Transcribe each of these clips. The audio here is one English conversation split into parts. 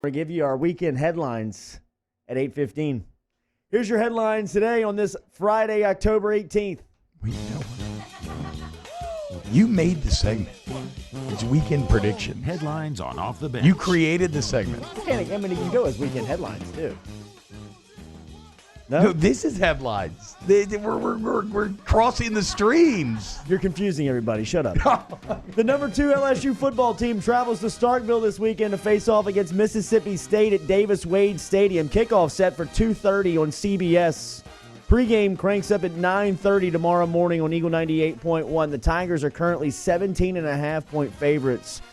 We're going to give you our weekend headlines at 8:15. Here's your headlines today on this Friday, October 18th. Wait, no. You made the segment. It's weekend prediction. Headlines on Off the Bench. You created the segment. I mean, you can go as weekend headlines, too. No, this is headlines. We're crossing the streams. You're confusing everybody. Shut up. The number 2 LSU football team travels to Starkville this weekend to face off against Mississippi State at Davis-Wade Stadium. Kickoff set for 2:30 on CBS. Pregame cranks up at 9:30 tomorrow morning on Eagle 98.1. The Tigers are currently 17.5-point favorites.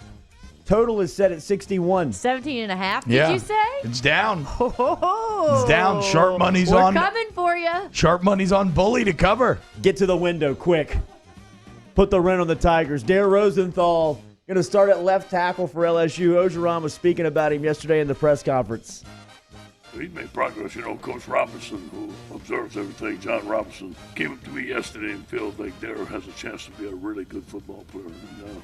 Total is set at 61. 17.5, did Yeah. you say? It's down. Oh, It's down. Sharp money's We're on. coming for you. Sharp money's on Bully to cover. Get to the window quick. Put the rent on the Tigers. Dare Rosenthal going to start at left tackle for LSU. Ogeron was speaking about him yesterday in the press conference. He's made progress. Coach Robinson, who observes everything, John Robinson, came up to me yesterday and feels like Dare has a chance to be a really good football player. And,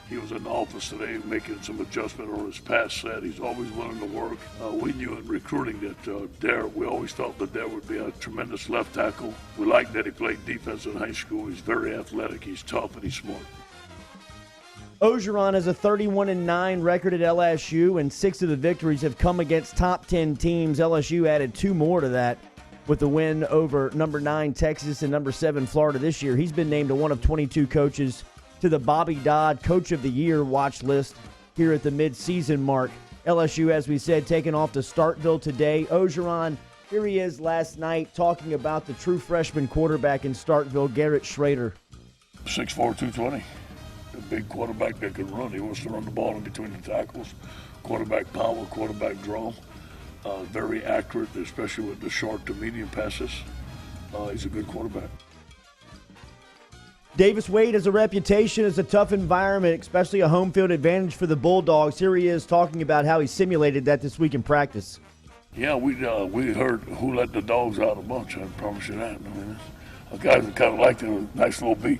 he was in the office today making some adjustment on his pass set. He's always willing to work. We knew in recruiting that Dare, we always thought that Dare would be a tremendous left tackle. We like that he played defense in high school. He's very athletic, he's tough, and he's smart. Ogeron has a 31-9 record at LSU, and 6 of the victories have come against top 10 teams. LSU added 2 more to that with the win over number 9 Texas and number 7 Florida this year. He's been named one of 22 coaches to the Bobby Dodd Coach of the Year watch list here at the mid-season mark. LSU, as we said, taking off to Starkville today. Ogeron, here he is last night talking about the true freshman quarterback in Starkville, Garrett Schrader. 6'4", 220. A big quarterback that can run. He wants to run the ball in between the tackles. Quarterback power, quarterback draw. Very accurate, especially with the short to medium passes. He's a good quarterback. Davis-Wade has a reputation as a tough environment, especially a home field advantage for the Bulldogs. Here he is talking about how he simulated that this week in practice. Yeah, we heard who let the dogs out a bunch. I promise you that. I mean, guys that kind of like a nice little beat,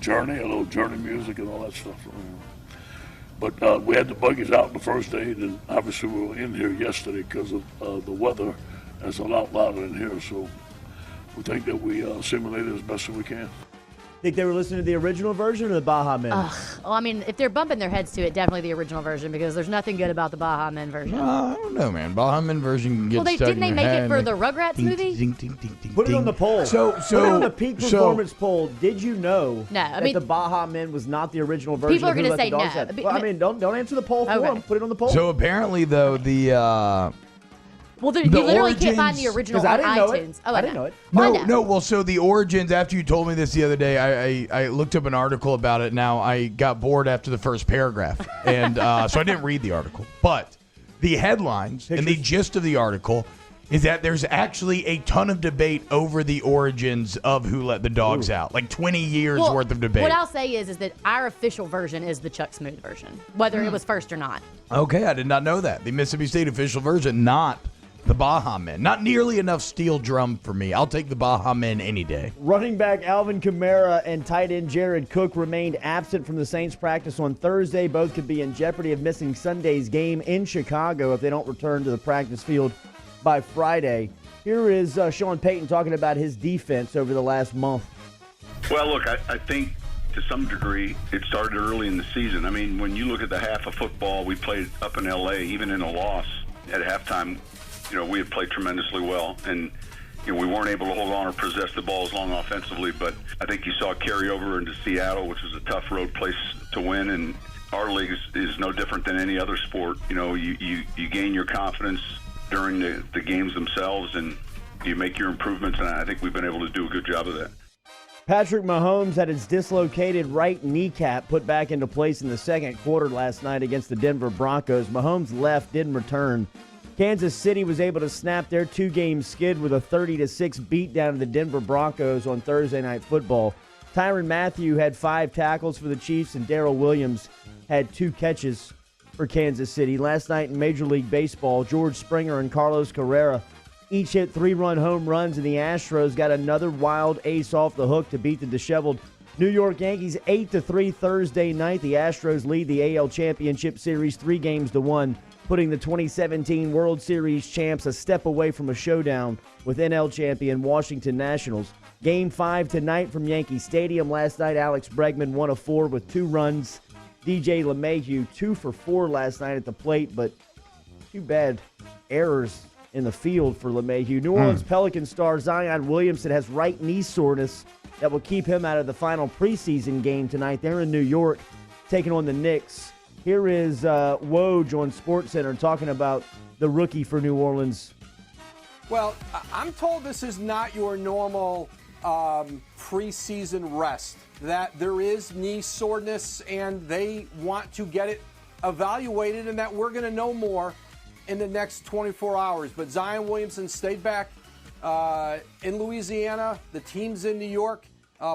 Journey, a little Journey music and all that stuff. But we had the buggies out the first day, and then obviously we were in here yesterday because of the weather. It's a lot louder in here, so we think that we simulated as best as we can. Think they were listening to the original version or the Baja Men? Well, I mean, if they're bumping their heads to it, definitely the original version, because there's nothing good about the Baja Men version. I don't know, man. Baja Men version can get stuck didn't in they your make head. it for the Rugrats movie? Ding, ding, ding, ding, Put it on the poll. Put it on the peak performance poll. Did you know that the Baja Men was not the original version? People are going to say no. Well, I mean, don't answer the poll for them. Put it on the poll. So apparently, though, you literally can't find the original on iTunes. I didn't know it. No. Well, so the origins, after you told me this the other day, I looked up an article about it. Now, I got bored after the first paragraph, and so I didn't read the article. But the headlines and the gist of the article is that there's actually a ton of debate over the origins of who let the dogs out. Like 20 years worth of debate. What I'll say is that our official version is the Chuck Smooth version, whether it was first or not. Okay, I did not know that. The Mississippi State official version, not the Baja Men. Not nearly enough steel drum for me. I'll take the Baja Men any day. Running back Alvin Kamara and tight end Jared Cook remained absent from the Saints practice on Thursday. Both could be in jeopardy of missing Sunday's game in Chicago if they don't return to the practice field by Friday. Here is Sean Payton talking about his defense over the last month. Well, look, I think to some degree it started early in the season. I mean, when you look at the half of football we played up in L.A., even in a loss at halftime, we had played tremendously well, and we weren't able to hold on or possess the ball as long offensively, but I think you saw it carry over into Seattle, which is a tough road place to win, and our league is no different than any other sport. You gain your confidence during the games themselves, and you make your improvements, and I think we've been able to do a good job of that. Patrick Mahomes had his dislocated right kneecap put back into place in the second quarter last night against the Denver Broncos. Mahomes left, didn't return. Kansas City was able to snap their 2-game skid with a 30-6 beatdown of the Denver Broncos on Thursday Night Football. Tyrann Mathieu had 5 tackles for the Chiefs, and Darrell Williams had 2 catches for Kansas City. Last night in Major League Baseball, George Springer and Carlos Carrera each hit 3-run home runs, and the Astros got another wild ace off the hook to beat the disheveled New York Yankees 8-3 Thursday night. The Astros lead the AL Championship Series 3-1 putting the 2017 World Series champs a step away from a showdown with NL champion Washington Nationals. Game 5 tonight from Yankee Stadium. Last night, Alex Bregman 1 of 4 with 2 runs. DJ LeMahieu 2 for 4 last night at the plate, but too bad errors in the field for LeMahieu. New Orleans Pelicans star Zion Williamson has right knee soreness that will keep him out of the final preseason game tonight. They're in New York taking on the Knicks. Here is Woj on SportsCenter talking about the rookie for New Orleans. Well, I'm told this is not your normal preseason rest, that there is knee soreness and they want to get it evaluated and that we're going to know more in the next 24 hours. But Zion Williamson stayed back in Louisiana. The team's in New York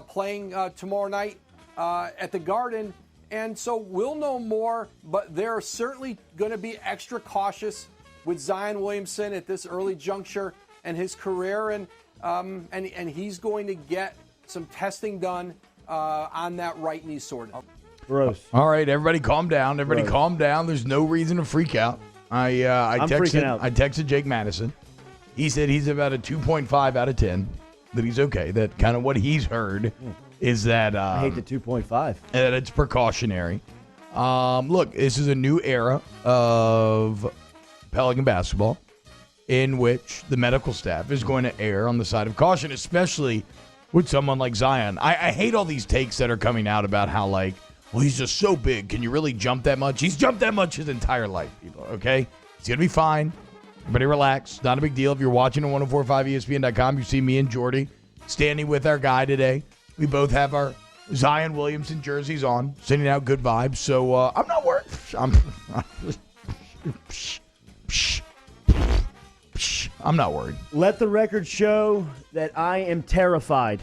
playing tomorrow night at the Garden. And so we'll know more, but they're certainly going to be extra cautious with Zion Williamson at this early juncture in his career. And he's going to get some testing done on that right knee soreness. Gross. All right, everybody calm down. Everybody Gross. calm down. There's no reason to freak out. I freaking out. texted Jake Madison. He said he's about a 2.5 out of 10, that he's okay. That kind of what he's heard is that I hate the 2.5. that it's precautionary. Look, this is a new era of Pelican basketball in which the medical staff is going to err on the side of caution, especially with someone like Zion. I hate all these takes that are coming out about how, like, well, he's just so big. Can you really jump that much? He's jumped that much his entire life, people, okay? He's going to be fine. Everybody relax. Not a big deal. If you're watching on 1045ESPN.com, you see me and Jordy standing with our guy today. We both have our Zion Williamson jerseys on, sending out good vibes. So I'm not worried. I'm not worried. Let the record show that I am terrified.